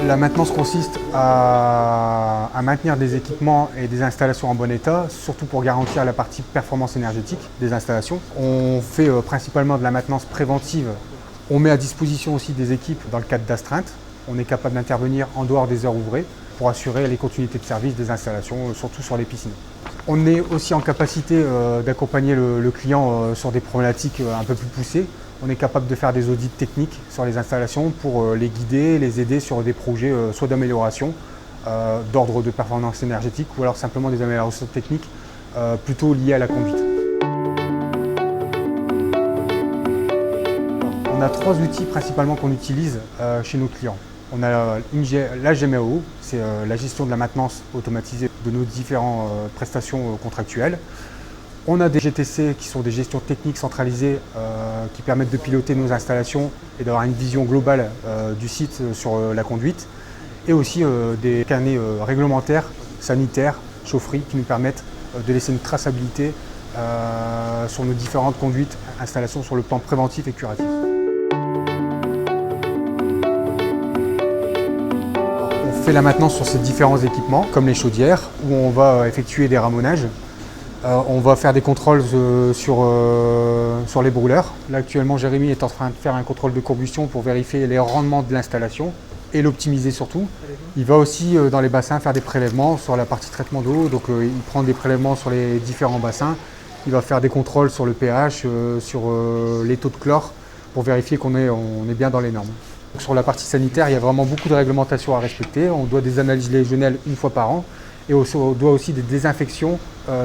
La maintenance consiste à maintenir des équipements et des installations en bon état, surtout pour garantir la partie performance énergétique des installations. On fait principalement de la maintenance préventive. On met à disposition aussi des équipes dans le cadre d'astreintes. On est capable d'intervenir en dehors des heures ouvrées pour assurer les continuités de service des installations, surtout sur les piscines. On est aussi en capacité d'accompagner le client sur des problématiques un peu plus poussées. On est capable de faire des audits techniques sur les installations pour les guider, les aider sur des projets soit d'amélioration, d'ordre de performance énergétique ou alors simplement des améliorations techniques plutôt liées à la conduite. On a 3 outils principalement qu'on utilise chez nos clients. On a la GMAO, c'est la gestion de la maintenance automatisée de nos différentes prestations contractuelles. On a des GTC qui sont des gestions techniques centralisées qui permettent de piloter nos installations et d'avoir une vision globale du site sur la conduite. Et aussi des carnets réglementaires, sanitaires, chaufferie qui nous permettent de laisser une traçabilité sur nos différentes conduites, installations sur le plan préventif et curatif. On fait la maintenance sur ces différents équipements, comme les chaudières, où on va effectuer des ramonages. On va faire des contrôles sur les brûleurs. Là, actuellement, Jérémy est en train de faire un contrôle de combustion pour vérifier les rendements de l'installation et l'optimiser surtout. Il va aussi dans les bassins faire des prélèvements sur la partie traitement d'eau. Donc il prend des prélèvements sur les différents bassins. Il va faire des contrôles sur le pH, sur les taux de chlore pour vérifier qu'on est bien dans les normes. Donc, sur la partie sanitaire, il y a vraiment beaucoup de réglementations à respecter. On doit des analyses légionnelles une fois par an. Et on doit aussi des désinfections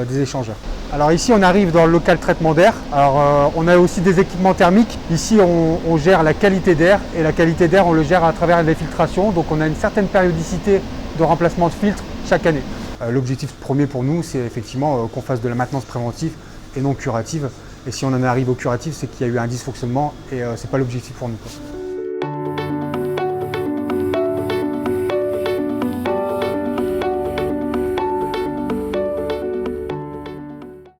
des échangeurs. Alors ici on arrive dans le local traitement d'air. Alors on a aussi des équipements thermiques. Ici on gère la qualité d'air et la qualité d'air on le gère à travers les filtrations. Donc on a une certaine périodicité de remplacement de filtres chaque année. L'objectif premier pour nous c'est effectivement qu'on fasse de la maintenance préventive et non curative. Et si on en arrive au curatif c'est qu'il y a eu un dysfonctionnement et ce n'est pas l'objectif pour nous.